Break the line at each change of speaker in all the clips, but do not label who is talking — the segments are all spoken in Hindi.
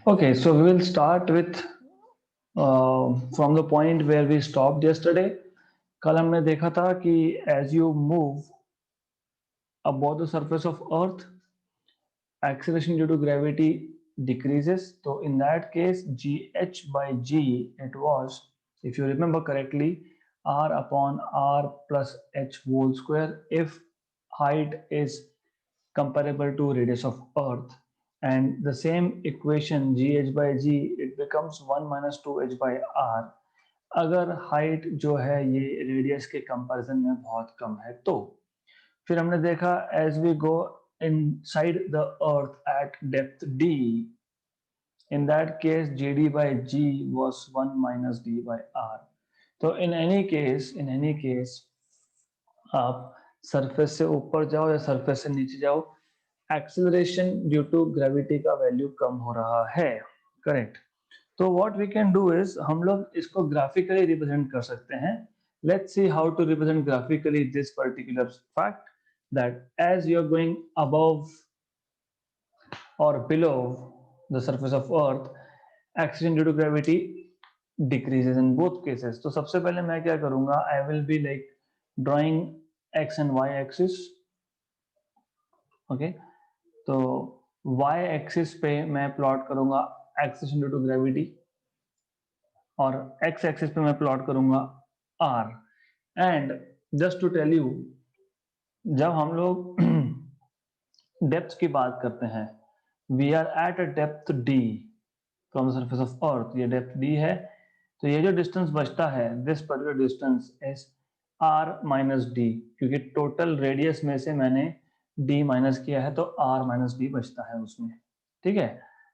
Okay, so we will start with from the point where we stopped yesterday. कल हमने देखा था कि as you move above the surface of Earth, acceleration due to gravity decreases. So in that case, gh by g, it was, if you remember correctly, r upon r plus h whole square if height is comparable to radius of Earth. And the same equation gh by g, it becomes 1 minus 2h by r अगर हाइट जो है ये रेडियस के कंपैरिजन में बहुत कम है तो फिर हमने देखा as we go inside the earth at depth d, in that case gd by g was 1 minus d by r. तो in any case आप सरफेस से ऊपर जाओ या सरफेस से नीचे जाओ, एक्सेलरेशन ड्यू टू ग्रेविटी का वैल्यू कम हो रहा है, करेक्ट। तो what we can do is हम लोग इसको ग्राफिकली रिप्रेजेंट कर सकते हैं। Let's see how to represent graphically this particular fact that as you are going above or below the surface of earth, acceleration due to gravity decreases in both cases. तो सबसे पहले मैं क्या करूंगा, I will be like drawing x and y axis. okay, तो y axis पे मैं प्लॉट करूंगा acceleration due to gravity और x axis पे मैं प्लॉट करूंगा r. And just to tell you, जब हम लोग डेप्थ की बात करते हैं, we are at a depth d from the surface of earth, ये डेप्थ d है। तो ये जो डिस्टेंस बचता है, this particular distance is r minus D, क्योंकि टोटल रेडियस में से मैंने d माइनस किया है तो r माइनस डी बचता है उसमें, ठीक है।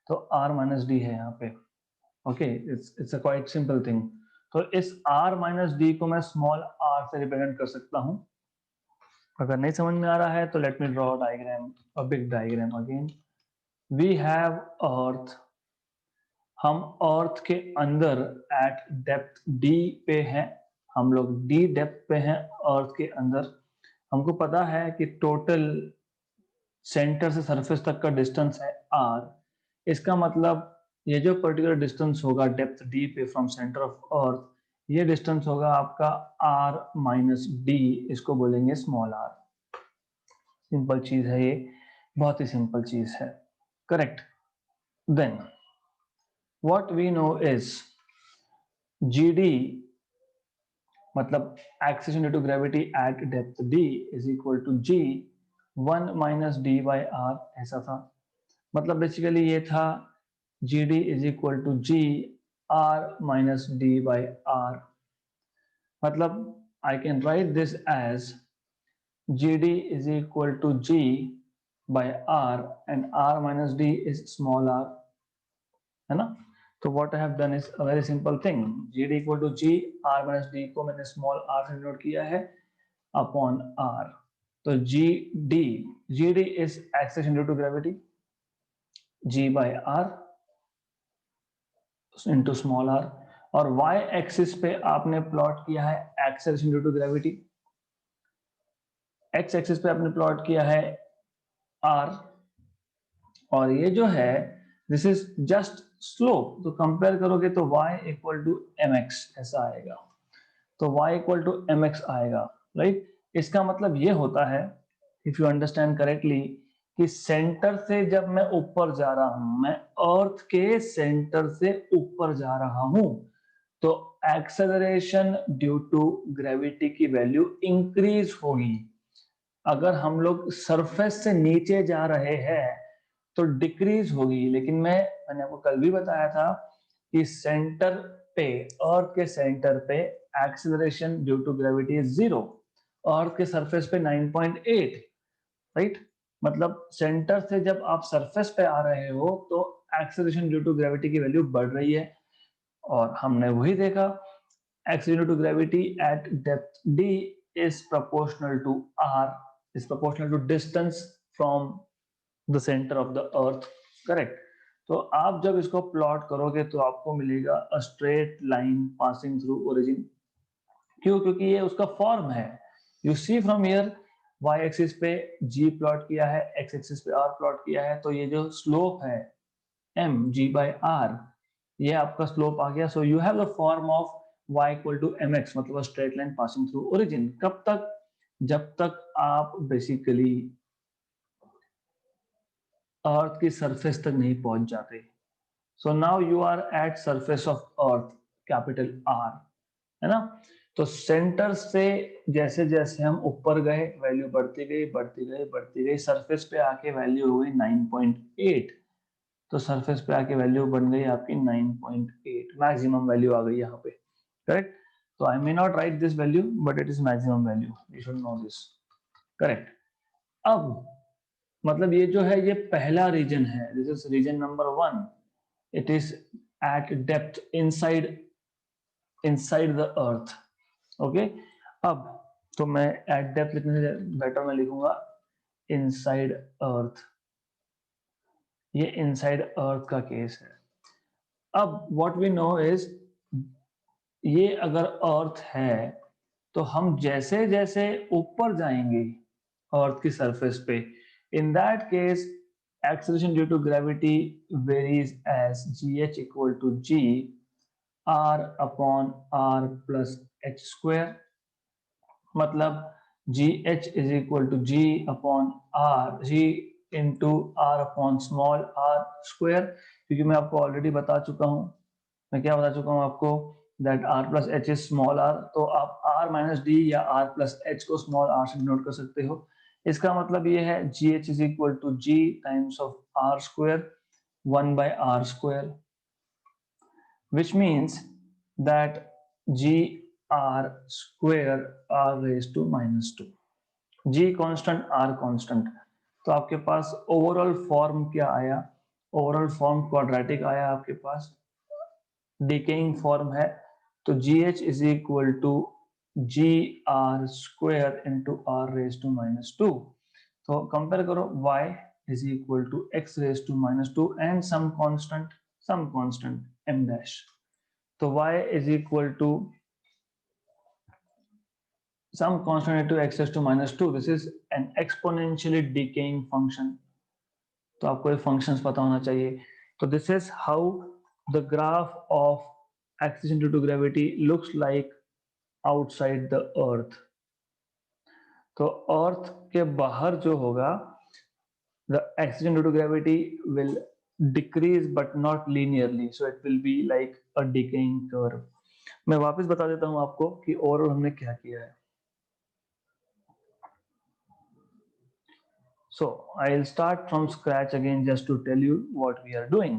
तो r माइनस डी है यहाँ पे, okay, it's a quite simple thing. तो इस r माइनस डी को मैं स्मॉल r से रिप्रेजेंट कर सकता हूँ। अगर नहीं समझ में आ रहा है तो let me draw diagram, a big diagram again. We have earth, हम अर्थ के अंदर एट डेप्थ d पे हैं, हम लोग d डेप्थ पे हैं अर्थ के अंदर। हमको पता है कि टोटल सेंटर से सरफेस तक का डिस्टेंस है r। इसका मतलब ये जो पर्टिकुलर डिस्टेंस होगा डेप्थ d पे फ्रॉम सेंटर ऑफ अर्थ, ये डिस्टेंस होगा आपका r माइनस डी, इसको बोलेंगे स्मॉल r। सिंपल चीज है ये, बहुत ही सिंपल चीज है, correct. Then what we know is gd मतलब acceleration due to gravity at depth d is equal to g 1 minus d by r, ऐसा था। मतलब बेसिकली ये था gd is equal to g r minus d by r। मतलब I can write this as gd is equal to g by r and r minus d is small r, है ना। तो what I have done is a very simple thing, gd equal to g r minus d को मैंने small r से डिनोट किया है upon r। तो gd is acceleration due to gravity, g by r into small r। और y एक्सिस पे आपने प्लॉट किया है acceleration due to gravity, x axis पे आपने प्लॉट किया है r, और ये जो है दिस इज जस्ट स्लोप। तो कंपेयर करोगे तो y इक्वल टू mx ऐसा आएगा, तो y इक्वल टू mx आएगा, राइट। इसका मतलब ये होता है, इफ यू अंडरस्टैंड करेक्टली, कि सेंटर से जब मैं ऊपर जा रहा हूं, मैं अर्थ के सेंटर से ऊपर जा रहा हूं, तो एक्सेलरेशन ड्यू टू ग्रेविटी की वैल्यू इंक्रीज होगी। अगर हम लोग सरफेस से नीचे जा रहे हैं तो डिक्रीज होगी। लेकिन मैंने आपको कल भी बताया था कि सेंटर पे, अर्थ के सेंटर पे acceleration due to gravity is 0, earth के सरफेस पे 9.8, राइट। मतलब सेंटर से जब आप सरफेस पे आ रहे हो तो एक्सेलरेशन ड्यू टू ग्रेविटी की वैल्यू बढ़ रही है, और हमने वही देखा, acceleration due to gravity at depth d is proportional to r, is proportional to distance from the centre of the earth, correct. तो आप जब इसको प्लॉट करोगे तो आपको मिलेगा a straight line passing through origin. क्यों? क्योंकि ये उसका फॉर्म है। You see from here, y axis पे g प्लॉट किया है, x एक्सिस पे r प्लॉट किया है, तो ये जो स्लोप है mg/r, ये आपका स्लोप आ गया. So you have the form of y equal to mx, मतलब straight line passing through origin. कब तक? जब तक आप बेसिकली अर्थ की सरफेस तक नहीं पहुंच जाते. So now you are at surface of earth, capital R, है ना. तो सेंटर से जैसे जैसे हम ऊपर गए वैल्यू बढ़ती गई बढ़ती गई बढ़ती गई, सरफेस पे आके वैल्यू हो गई 9.8. तो सरफेस पे आके वैल्यू बन गई आपकी 9.8, मैक्सिमम वैल्यू आ गई यहाँ पे. करेक्ट. तो I may not write this value but it is maximum value, you should know this. Correct. अब मतलब ये जो है ये पहला रीजन है, this is reason number 1. It is at depth inside the earth. Okay. अब तो मैं एट डेप्थ लिखने से बेटर मैं लिखूंगा इनसाइड अर्थ. ये इनसाइड अर्थ का केस है. अब व्हाट वी नो इज, ये अगर अर्थ है तो हम जैसे जैसे ऊपर जाएंगे अर्थ की सरफेस पे, in that case acceleration due to gravity varies as gh equal to g r upon r plus h square. मतलब gh is equal to g upon r, g into r upon small r square. क्योंकि मैं आपको ऑलरेडी बता चुका हूं, मैं क्या बता चुका हूं आपको, that r plus h is small r. तो आप r minus d या r plus h को small r से डिनोट कर सकते हो. इसका मतलब ये है gh is equal to g times of r square 1 by r square, which means that gr square r raised to minus 2. g constant r constant. तो आपके पास ओवरऑल फॉर्म क्या आया? ओवरऑल फॉर्म क्वाड्रेटिक आया आपके पास, डिकेइंग फॉर्म है. तो gh is equal to gr square into r raised to minus 2. तो कंपेयर करो, y is equal to x raised to minus 2 and some constant m dash. तो y is equal to some constant into x raised to minus 2. This is an exponentially decaying function. तो आपको ये functions पता होना चाहिए. तो this is how the graph of acceleration due to gravity looks like outside the earth. तो अर्थ के बाहर जो होगा, the acceleration due to gravity will decrease but not linearly, so it will be like a decaying curve. मैं वापस बता देता हूं आपको कि ओवरऑल हमने क्या किया है. So I'll start from scratch again just to tell you what we are doing.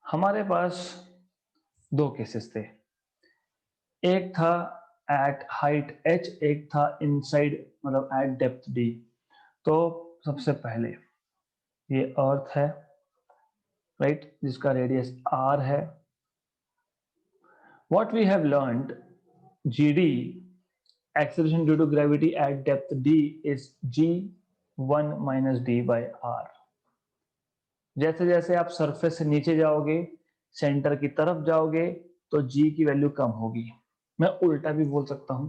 हमारे पास दो केसेस थे, एक था एट हाइट h, एक था इनसाइड मतलब एट डेप्थ d. तो सबसे पहले ये अर्थ है, राइट, जिसका रेडियस r है. What we have learned, gd, acceleration due to gravity at depth d, is g1 minus d by r. जैसे जैसे आप सरफेस से नीचे जाओगे, सेंटर की तरफ जाओगे, तो g की वैल्यू कम होगी. मैं उल्टा भी बोल सकता हूं,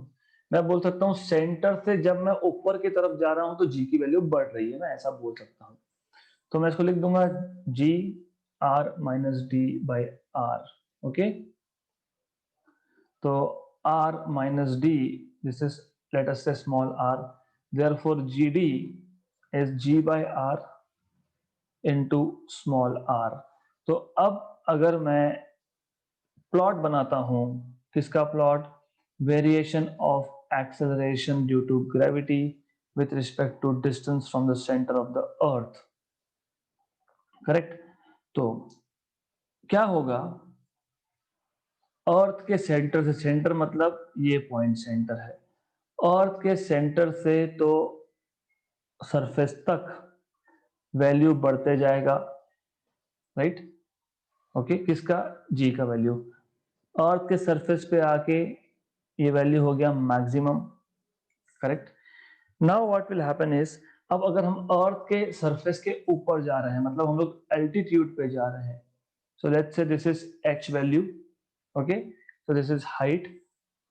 मैं बोल सकता हूं सेंटर से जब मैं ऊपर की तरफ जा रहा हूं तो g की वैल्यू बढ़ रही है, मैं ऐसा बोल सकता हूं. तो मैं इसको लिख दूंगा g r minus d by r. Okay. तो r minus d, this is let us say small r, therefore gd is g by r into small r. तो अब अगर मैं प्लॉट बनाता हूं, किसका plot? Variation of acceleration due to gravity with respect to distance from the center of the earth. Correct. तो क्या होगा, अर्थ के सेंटर से, सेंटर मतलब ये पॉइंट सेंटर है, अर्थ के सेंटर से तो सरफेस तक वैल्यू बढ़ते जाएगा, राइट. ओके. किसका? जी का वैल्यू. अर्थ के सरफेस पे आके ये वैल्यू हो गया maximum. Correct. Now what will happen is, अब अगर हम अर्थ के सरफेस के ऊपर जा रहे हैं, मतलब हम लोग एल्टीट्यूड पे जा रहे हैं, so let's say this is h value. Okay. So this is height.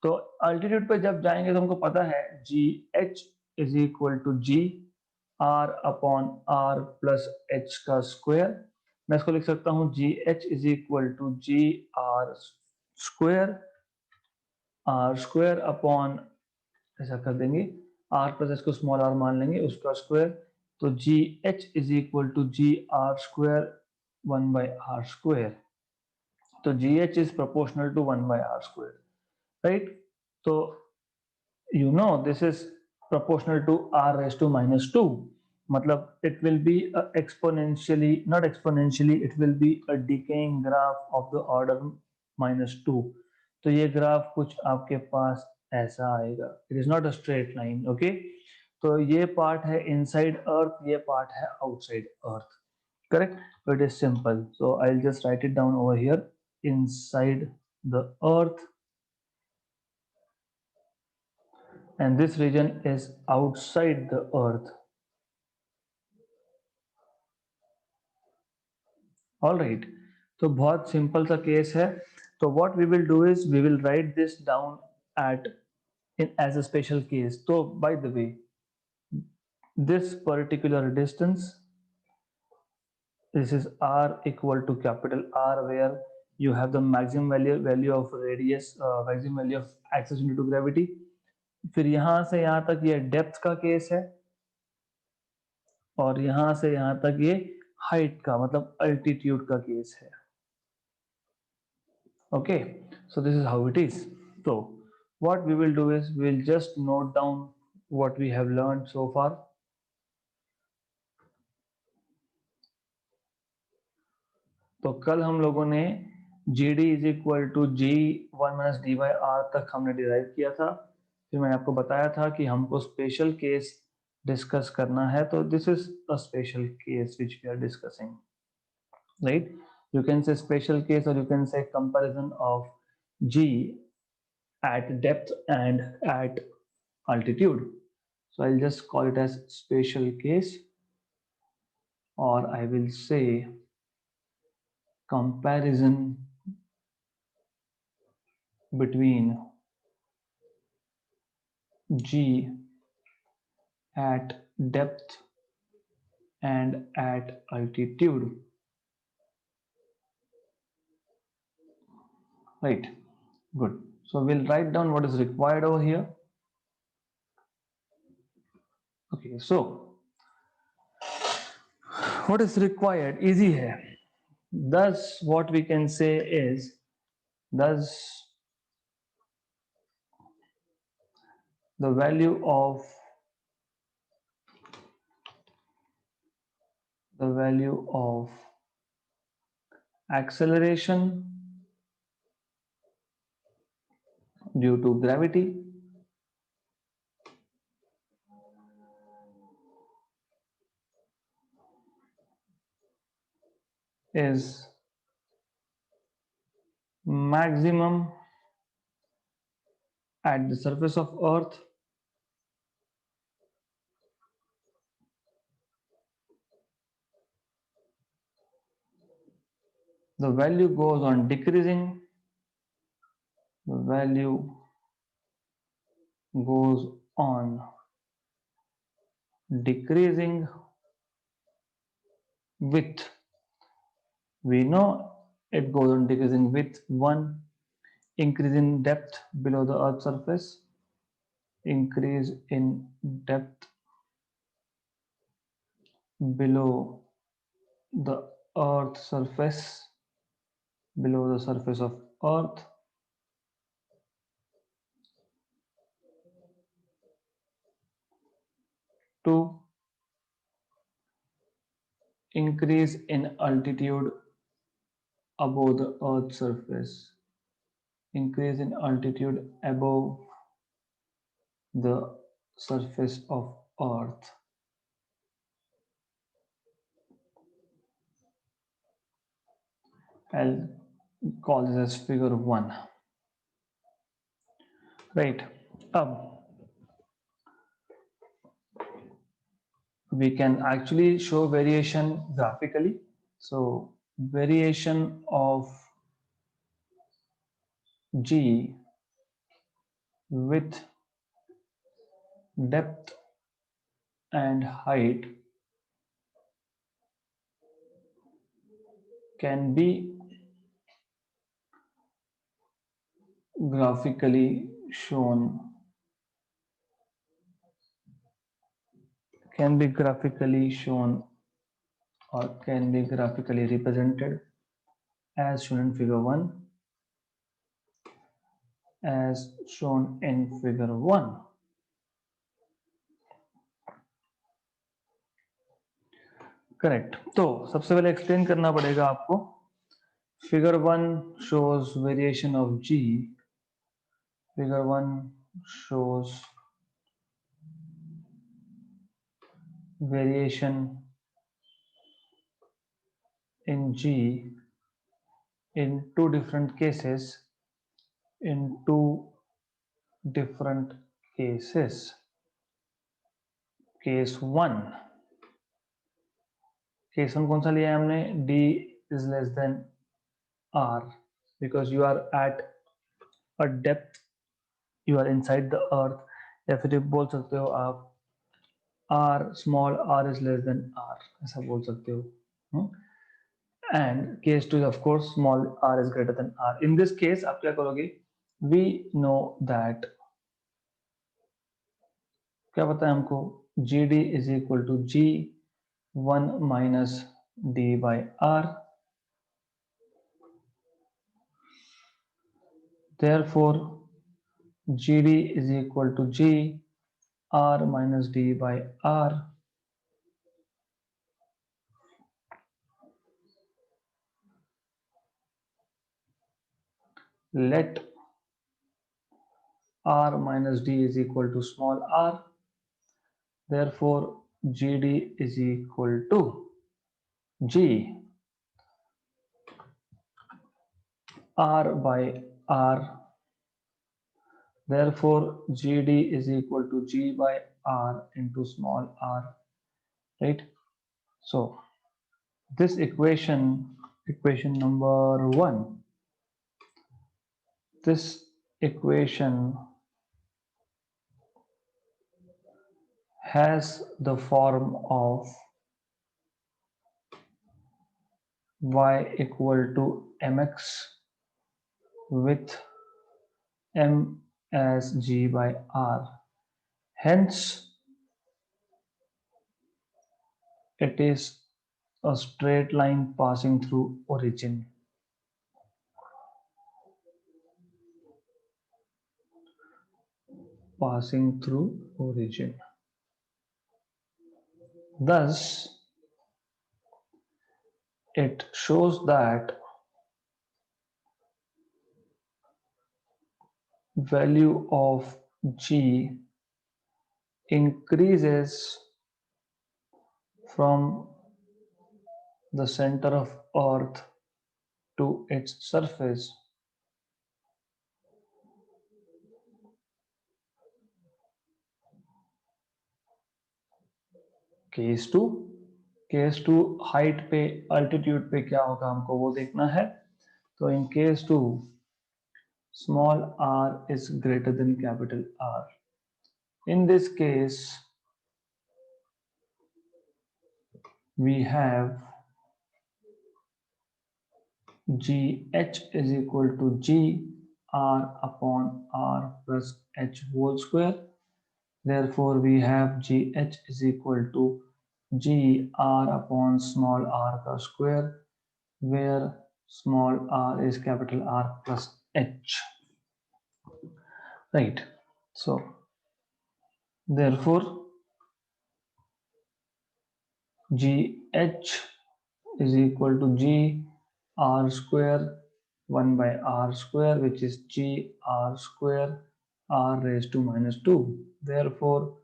तो अल्टीट्यूड पे जब जाएंगे तो हमको पता है g H is equal to g r upon r plus h का स्क्वायर। मैं इसको लिख सकता हूँ g H is equal to ji are square upon, ऐसा कर देंगे, r प्लस h को स्मॉल r मान लेंगे, उसका स्क्वायर। तो जी H is equal to ji are square 1/r square. तो जी H is proportional to 1/r square, right? तो you know this is proportional to r raised to minus 2, matlab it will be a exponentially, not exponentially, it will be a decaying graph of the order -2। तो ये ग्राफ कुछ आपके पास ऐसा आएगा, it is not a straight line, okay? तो ये पार्ट है इनसाइड अर्थ, ये पार्ट है outside earth, correct? So it is simple, so I'll just write it down over here, inside the earth, and this region is outside the earth. All right, तो बहुत सिंपल सा केस है। तो what we will do is we will write this down at in as a special case. तो by the way, this particular distance, this is r equal to capital R, where you have the maximum value of radius, maximum value of axis due to gravity। फिर यहाँ से यहाँ तक ये डेप्थ का केस है, और यहाँ से यहाँ तक ये हाइट का, मतलब अल्टीट्यूड का केस है। Okay, so this is how it is. So what we will do is we will just note down what we have learned so far। तो कल हम लोगों ने g d is equal to g one minus d by r तक हमने डिराइव किया था। फिर मैंने आपको बताया था कि हमको स्पेशल केस डिस्कस करना है, तो this is a special case which we are discussing, right? You can say special case, or you can say comparison of g at depth and at altitude. So I'll just call it as special case, or I will say comparison between g at depth and at altitude, right? Good. So we'll write down what is required over here. Okay, so what is required? Easy hai. Thus what we can say is, thus the value of acceleration due to gravity is maximum at the surface of earth the value goes on decreasing, the value goes on decreasing with, we know it goes on decreasing with 1, increase in depth below the earth surface, increase in depth below the earth surface, below the surface of earth, 2, increase in altitude above the earth surface, increase in altitude above the surface of earth. I'll call this as figure 1, right? We can actually show variation graphically. So variation of g with depth and height can be graphically shown, or can be graphically represented as shown in figure 1, as shown in figure 1. Correct. तो सबसे पहले एक्सप्लेन करना पड़ेगा आपको. Figure 1 shows variation of G. Figure 1 shows variation in G in two different cases. Case 1 कौन सा लिया है हमने? D is less than R because you are at a depth, you are inside the earth, या फिर बोल सकते हो आप R, small r is less than R, ऐसा बोल सकते हो. And case 2 is of course small r is greater than R. In this case आप क्या करोगे? We know that, क्या पता है हमको? GD is equal to G1 minus D by R. Therefore GD is equal to G R minus D by R. Let R minus D is equal to small r. Therefore GD is equal to G R by R. Therefore GD is equal to G by R into small r, right? So this equation number 1, this equation has the form of y equal to mx with m as G by R. Hence it is a straight line passing through origin. Thus it shows that value of G increases from the center of earth to its surface. Case 2 height पे, अल्टीट्यूड पे क्या होगा हमको वो देखना है. तो in case 2 small r is greater than capital R. In this case we have GH is equal to G R upon R plus H whole square. Therefore we have GH is equal to G R upon small r का square, where small r is capital R plus H, right? So therefore GH is equal to G R square 1 by R square, which is G R square R raised to minus 2. Therefore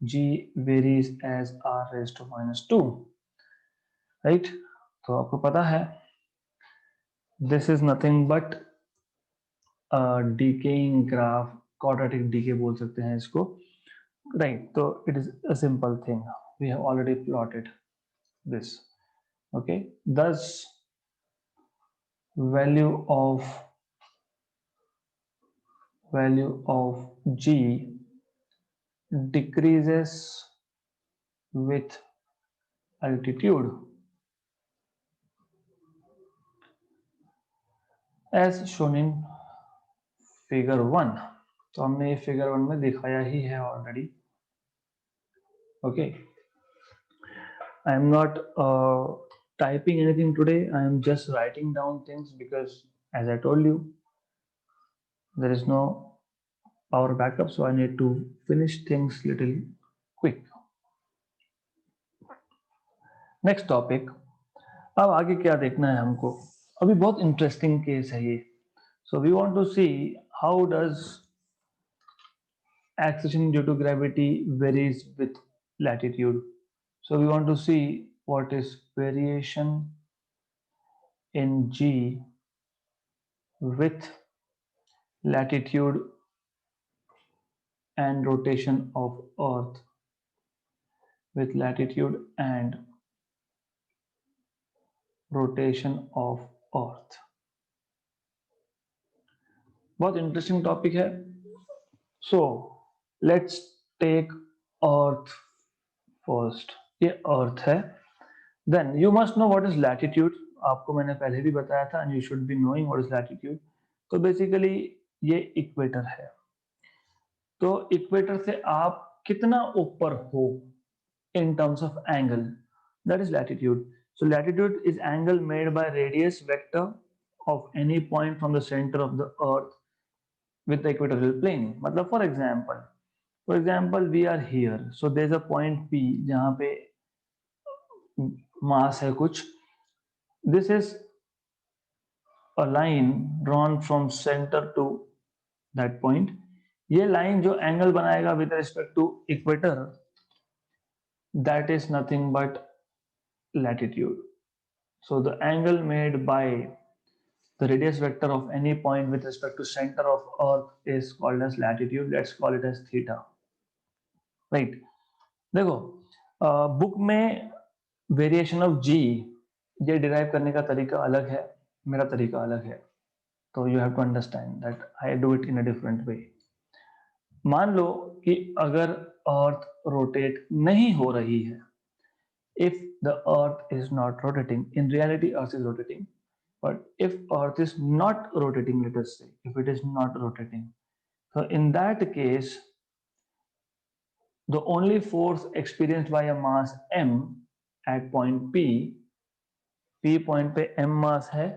G varies as R raised to minus 2, right? तो आपको पता है this is nothing but a decaying graph, quadratic decay बोल सकते हैं इसको, right? तो it is a simple thing, we have already plotted this. Okay, thus value of G decreases with altitude as shown in figure 1. तो हमने ये figure 1 में दिखाया ही है already. Okay. I am not typing anything today. I am just writing down things because, as I told you, there is no power backup, so I need to finish things little quick. Next topic. अब आगे क्या देखना है हमको? अभी बहुत इंटरेस्टिंग केस है ये. So we want to see how does acceleration due to gravity varies with latitude. So we want to see what is variation in g with latitude and rotation of Earth, with latitude and rotation of Earth. बहुत इंटरेस्टिंग टॉपिक है. So let's take Earth first. ये Earth है. Then you must know what is latitude. आपको मैंने पहले भी बताया था, and you should be knowing what is latitude. तो बेसिकली ये इक्वेटर है. तो इक्वेटर से आप कितना ऊपर हो in terms of angle, that is latitude. So latitude is angle made by radius vector of any point from the center of the earth with the equatorial plane. मतलब for example we are here, so there is a point P जहाँ पे mass है कुछ. This is a line drawn from center to that point. ये line जो angle बनाएगा with respect to equator, that is nothing but latitude. So the angle made by the radius vector of any point with respect to center of earth is called as latitude. Let's call it as theta. Right. देखो बुक में वेरिएशन ऑफ जी ये डिराइव करने का तरीका अलग है, मेरा तरीका अलग है. तो you have to understand that I do it in a different way. मान लो कि अगर अर्थ रोटेट नहीं हो रही है, if the earth is not rotating, in reality earth is rotating, but if earth is not rotating, let us say if it is not rotating, so in that case the only force experienced by a mass m at point p point पे m mass है,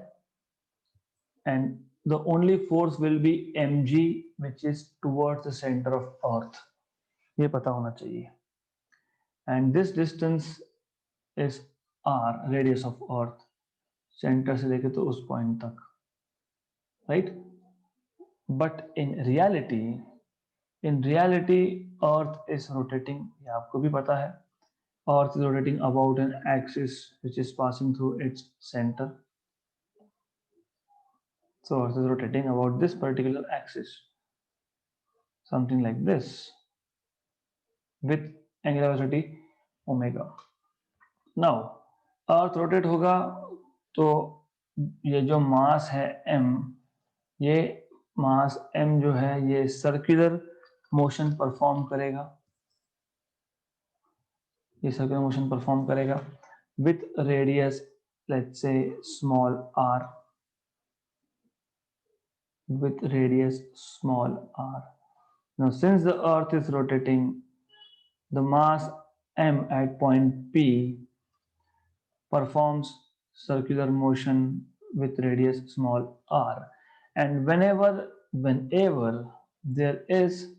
and the only force will be mg which is towards the center of earth. ये पता होना चाहिए. And this distance is r, radius of earth, centre से लेके तो उस पॉइंट तक, right. But in reality earth is rotating, ये आपको भी पता है. अर्थ is rotating about an axis which is passing through its centre. So earth is rotating about this particular axis, something like this, with angular velocity omega. Now earth rotate होगा तो ये जो मास है m, ये मास m जो है ये सर्कुलर मोशन परफॉर्म करेगा, ये सर्कुलर मोशन परफॉर्म करेगा with radius let's say small r, with radius small r. Now since the earth is rotating, the mass m at point p performs circular motion with radius small r, and whenever there is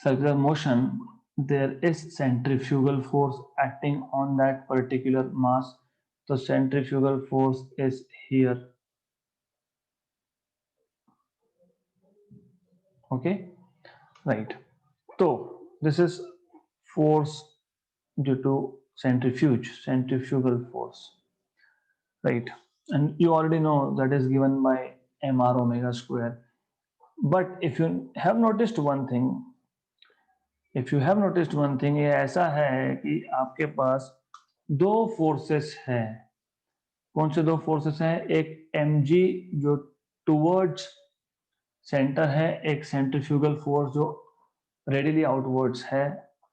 circular motion, there is centrifugal force acting on that particular mass. So centrifugal force is here. Okay, right. So this is force due to centrifugal force, right? And you already know that is given by mr omega square. But if you have noticed one thing, ये ऐसा है कि आपके पास दो फोर्सेस हैं. कौन से दो फोर्सेस हैं? एक mg जो टुवर्ड्स सेंटर है, एक सेंट्रीफ्यूगल फोर्स जो रेडियली आउटवर्ड्स है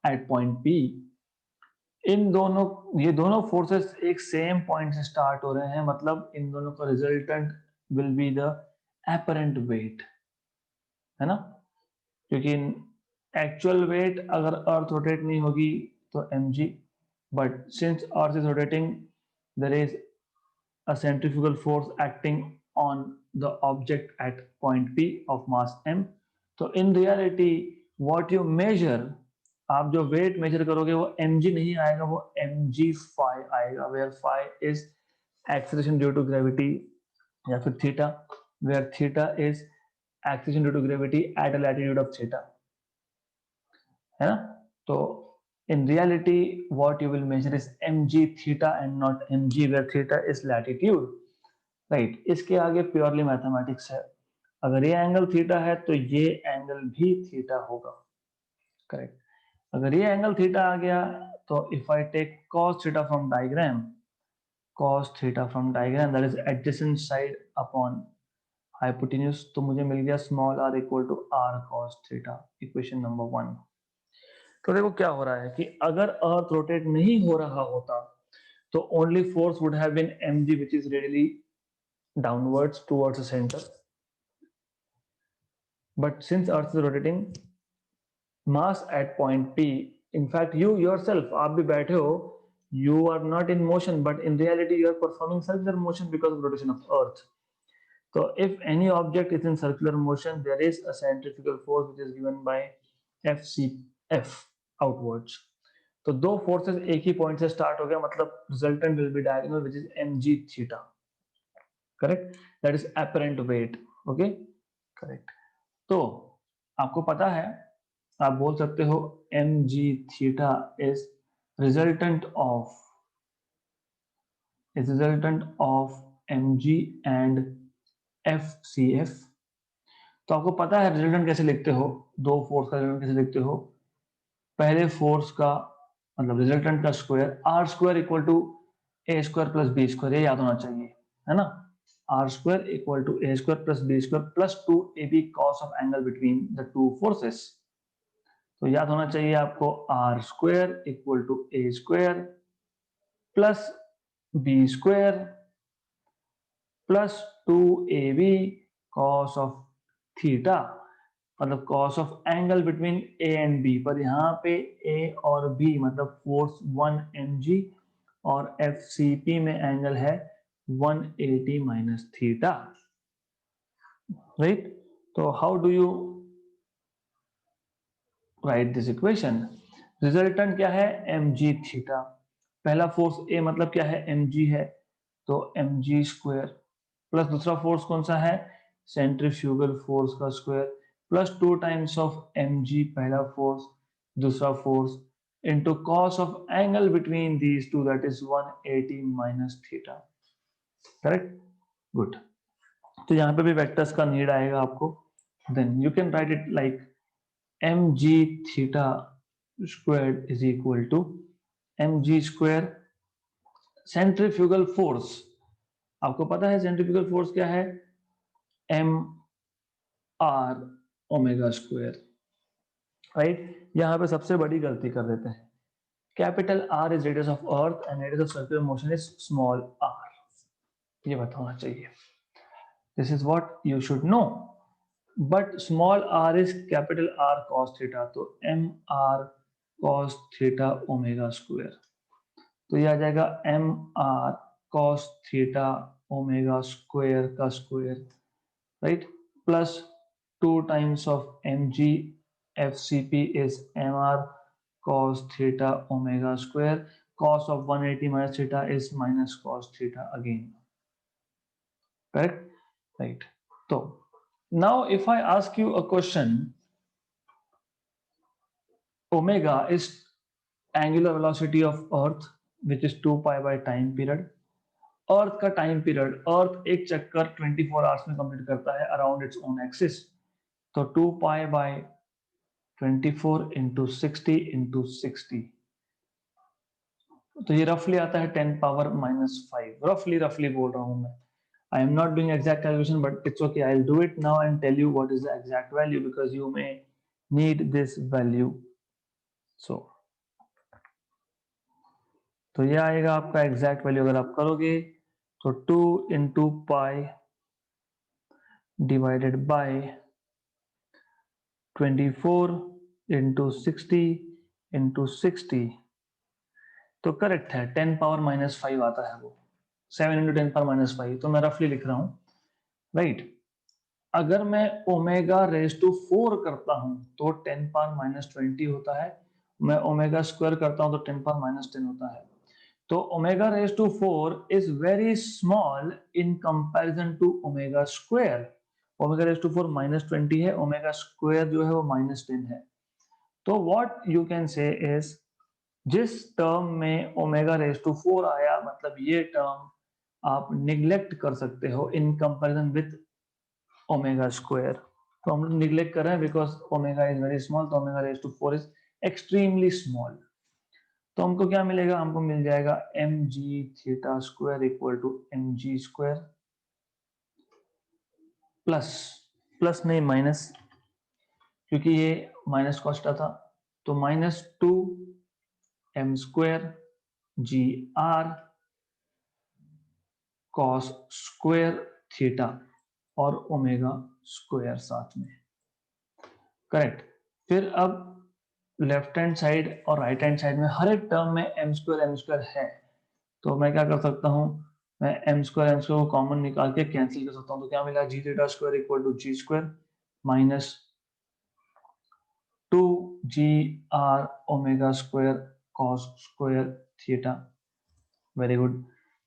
एट पॉइंट P. इन दोनों, ये दोनों फोर्सेस एक सेम पॉइंट से स्टार्ट हो रहे हैं, मतलब इन दोनों का resultant will be the apparent wait, है ना, क्योंकि एक्चुअल वेट अगर अर्थ रोटेट नहीं होगी तो mg, but since earth is rotating there is a centrifugal force acting on the object at point P of mass m. तो in reality what you measure, आप जो वेट मेजर करोगे वो mg नहीं आएगा, वो mg phi आएगा, where phi is acceleration due to gravity, या फिर theta, where theta is acceleration due to gravity at a latitude of theta, है ना. तो in reality what you will measure is mg theta and not mg, where theta is latitude, right. इसके आगे प्योरली मैथमेटिक्स है. अगर ये एंगल थीटा है तो ये एंगल भी थीटा होगा, करेक्ट. अगर ये एंगल थीटा आ गया तो if I take cos theta from diagram, cos theta from diagram that is adjacent side upon hypotenuse, तो मुझे मिल गया small r equal to r cos theta, equation number 1. तो देखो क्या हो रहा है कि अगर अर्थ रोटेट नहीं हो रहा होता तो only force would have been mg which is radially downwards towards the center. But since Earth is rotating, mass at point P, in fact you yourself, आप भी बैठे हो, you are not in motion, but in reality you are performing circular motion because of rotation of Earth. So if any object is in circular motion, there is a centrifugal force which is given by FCF outwards. तो दो फोर्सेस एक ही पॉइंट से स्टार्ट हो गया, मतलब resultant will be diagonal which is mg theta, correct. That is apparent wait, okay, correct. तो आपको पता है, आप बोल सकते हो mg theta is resultant of mg and fcf. तो आपको पता है रिजल्टेंट कैसे लिखते हो, दो फोर्स का रिजल्टेंट कैसे लिखते हो, पहले फोर्स का मतलब रिजल्टेंट का square, r square equal to a square plus b square, ये याद होना चाहिए, है ना. R square equal to a square plus b square plus 2ab cos of angle between the two forces. तो याद होना चाहिए आपको r square equal to a square plus b square plus 2ab cos of theta, मतलब cos of angle between a and b, पर यहाँ पे a और b मतलब फोर्स 1 mg और FCP में एंगल है 180 माइनस थीटा, राइट. तो how do you right this equation. Resultant क्या है mg थीटा, पहला फोर्स a मतलब क्या है mg है, तो mg स्क्वायर प्लस दूसरा फोर्स कौन सा है, सेंट्रीफ्यूगल फोर्स का square plus 2 times of mg पहला फोर्स, दूसरा force into cos of angle between these two that is 180 minus theta, correct, good. तो यहाँ पे भी वेक्टर्स का नीड आएगा आपको. Then you can write it like mg theta squared is equal to mg square centrifugal force, आपको पता है सेंट्रीफ्यूगल फोर्स क्या है, m r omega square, right. यहाँ पे सबसे बड़ी गलती कर देते हैं, capital R is radius of earth and radius of circular motion is small r, ये बताना चाहिए. This is what you should know. But small r is capital R cos theta, तो mr cos theta omega square, तो ये आ जाएगा mr cos theta omega square का square, right, plus 2 times of mg fcp is mr cos theta omega square, cos of 180 minus theta is minus cos theta again, correct, right. So now if I ask you a question, omega is angular velocity of earth which is 2 pi by time period. अर्थ का टाइम पीरियड, अर्थ एक चक्कर 24 आवर्स में कंप्लीट करता है अराउंड इट्स ओन एक्सिस, तो 2 पाई बाय 24 इंटू 60 इंटू 60, तो ये रफली आता है 10 पावर माइनस 5, रफली बोल रहा हूं मैं. I am not doing exact calculation, but it's okay. I'll do it now and tell you what is the exact value because you may need this value. So तो ये आएगा आपका एग्जैक्ट वैल्यू अगर आप करोगे तो 2 into pi divided by 24 into 60 into 60, तो करेक्ट है 10 पावर माइनस 5 आता है वो, 7 इंटू 10 पावर माइनस 5, तो मैं रफली लिख रहा हूँ, राइट। अगर मैं ओमेगा रेज टू 4 करता हूं तो 10 पावर माइनस 20 होता है, मैं ओमेगा स्क्वायर करता हूं तो 10 पावर माइनस 10 होता है। तो omega raise to 4 is very small in comparison to omega square. Omega raise to 4 minus 20 है, ओमेगा स्क्वायर जो है वो माइनस 10 है। तो what you can say is, जिस टर्म में ओमेगा रेज टू 4 आया, मतलब ये टर्म आप निग्लेक्ट कर सकते हो in comparison with omega square. तो हम लोग निग्लेक्ट कर रहे हैं because omega is very small, तो omega raise to 4 is extremely small. तो हमको क्या मिलेगा, हमको मिल जाएगा M ji theta square equal to M G square plus, plus नहीं माइनस, क्योंकि ये माइनस कॉस्टा था, तो minus 2 M square G R cos square theta और ओमेगा स्क्वायर साथ में, करेक्ट। फिर अब लेफ्ट हैंड साइड और राइट हैंड साइड में हर एक टर्म में एम स्क्वायर है, तो मैं क्या कर सकता हूं, मैं एम स्क्वायर को कॉमन निकाल के कैंसिल कर सकता हूं। तो क्या मिला, G theta square equal to ji square minus 2 G R omega square cos square theta. Very good.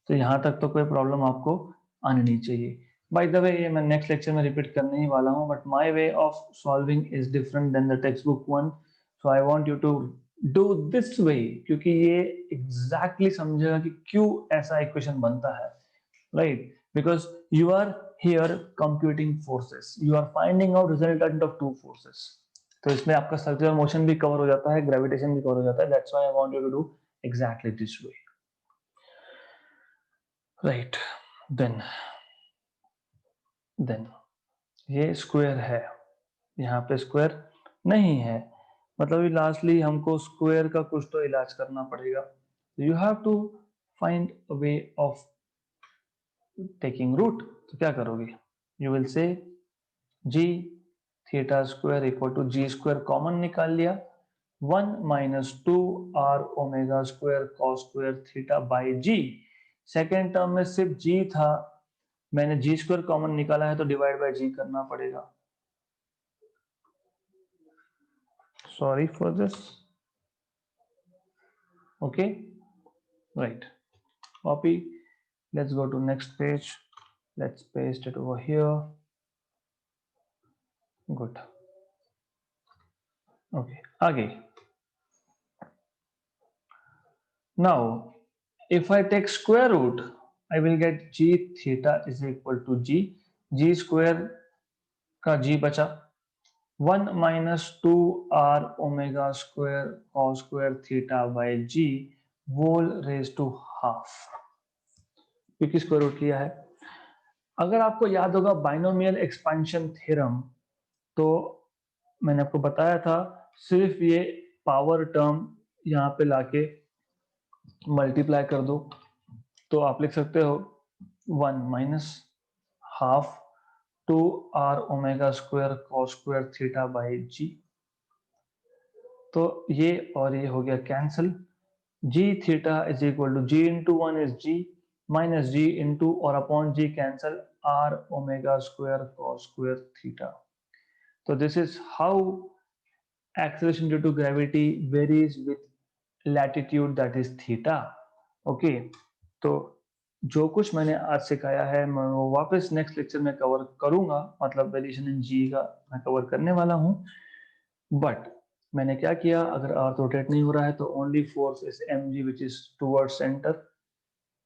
तो यहां तक तो कोई प्रॉब्लम आपको आनी नहीं चाहिए। बाय द वे ये मैं नेक्स्ट लेक्चर में रिपीट करने ही वाला हूं, but my way of solving is different than the textbook one, so I want you to do this way, क्योंकि ये एग्जैक्टली समझेगा कि क्यों ऐसा इक्वेशन बनता है, right. Because you are here computing forces, you are finding out resultant of two forces. तो इसमें आपका सर्कुलर मोशन भी कवर हो जाता है, ग्रेविटेशन भी कवर हो जाता है, that's why I want you to do exactly this way, right. Then then ये स्क्वायर है, यहाँ पे स्क्वायर नहीं है, मतलब ये लास्टली हमको स्क्वायर का कुछ तो इलाज करना पड़ेगा। You have to find a way of taking root. तो क्या करोगे, you will say g theta square equal to ji square common निकाल लिया, 1 minus 2 are omega square cos square theta by g. Second term में सिर्फ जी था, मैंने जी स्क्वायर कॉमन निकाला है तो डिवाइड बाय जी करना पड़ेगा। Sorry for this. Okay, right. Copy. Let's go to next page. Let's paste it over here. Good. Okay. आगे. Now, if I take square root, I will get g theta is equal to g. G square का g बचा 1 minus 2 r omega square cos square theta by g whole raised to half, क्योंकि स्क्वायर रूट लिया है। अगर आपको याद होगा बाइनोमियल एक्सपेंशन थ्योरम, तो मैंने आपको बताया था सिर्फ ये पावर टर्म यहाँ पे लाके मल्टीप्लाई कर दो, तो आप लिख सकते हो 1 minus half 2 are omega square cos square theta by G. तो ये और ये हो गया cancel, G theta is equal to G into 1 is G minus G into और upon G cancel R omega square cos square theta. तो this is how acceleration due to gravity varies with latitude that is theta. Okay, तो जो कुछ मैंने आज सिखाया है मैं वो वापस नेक्स्ट लेक्चर में कवर करूंगा, मतलब वेरिएशन इन जी का मैं कवर करने वाला हूं। बट मैंने क्या किया, अगर अर्थ रोटेट नहीं हो रहा है तो only force is m g which is toward centre.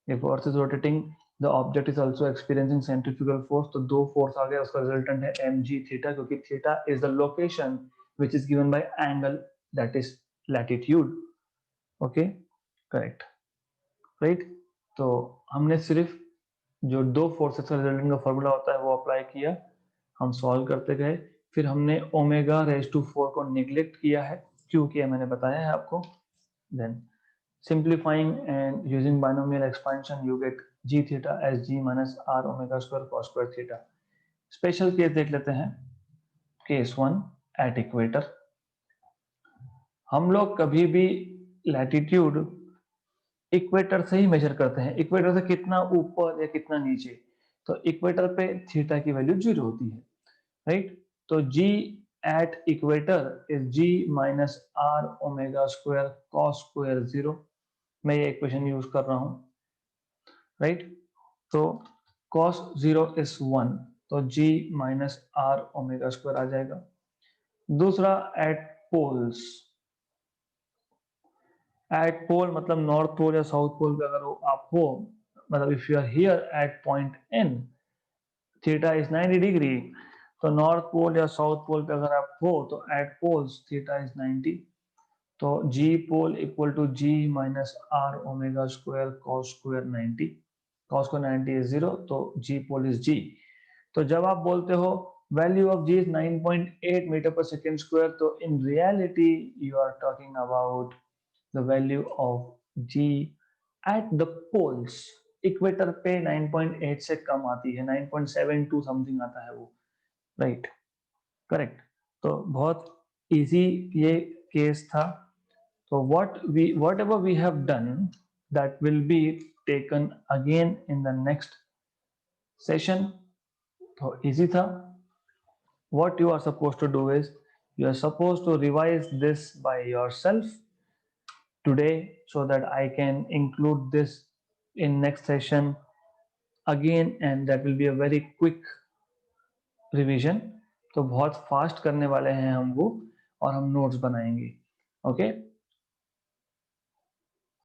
If earth is rotating the object is also experiencing centrifugal force, तो दो फोर्स आ गया, उसका रिजल्टेंट है एम जी थीटा, क्योंकि theta is the location which is given by angle that is latitude. Okay, correct, right? तो हमने सिर्फ जो दो फोर्सेस का रिजल्टेंट का फॉर्मूला होता है वो अप्लाई किया, हम सॉल्व करते गए, फिर हमने ओमेगा रेज टू 4 को निग्लेक्ट किया है, क्यों किया मैंने बताया है आपको। Then simplifying and using binomial expansion, you get g theta as g minus r omega square cos square theta. Special case देख लेते हैं, केस 1 एट इक्वेटर. हम लोग कभी भी लैटिट्यूड इक्वेटर से ही मेजर करते हैं. इक्वेटर से कितना ऊपर या कितना नीचे, तो इक्वेटर पे थीटा की वैल्यू 0 होती है, राइट. तो g at equator is g minus r omega square cos square 0. मैं ये इक्वेशन यूज कर रहा हूं, राइट. तो cos 0 इज 1, तो g minus r omega square आ जाएगा. दूसरा एट पोल्स. एट पोल मतलब नॉर्थ पोल या साउथ पोल पे अगर आप हो, मतलब if you are here at point n, theta is 90 degree. तो नॉर्थ पोल या साउथ पोल पे अगर आप हो तो एट पोल्स थीटा इज 90. तो g pole equal to g minus r omega square cos square 90. cos square 90 is 0, तो g पोल इज g. तो जब आप बोलते हो value of g is 9.8 metre per second square, तो in reality you are talking about the value of g at the poles. Equator पे 9.8 से कम आती है, 9.72 समथिंग आता है वो, राइट, करेक्ट. तो बहुत इजी ये केस था. तो whatever we have done, that will be taken again in the next session. तो इजी था. What you are supposed to do is you are supposed to revise this by yourself today so that I can include this in next session again, and that will be a very quick revision. तो बहुत फास्ट करने वाले हैं हम वो, और हम नोट्स बनाएंगे. ओके.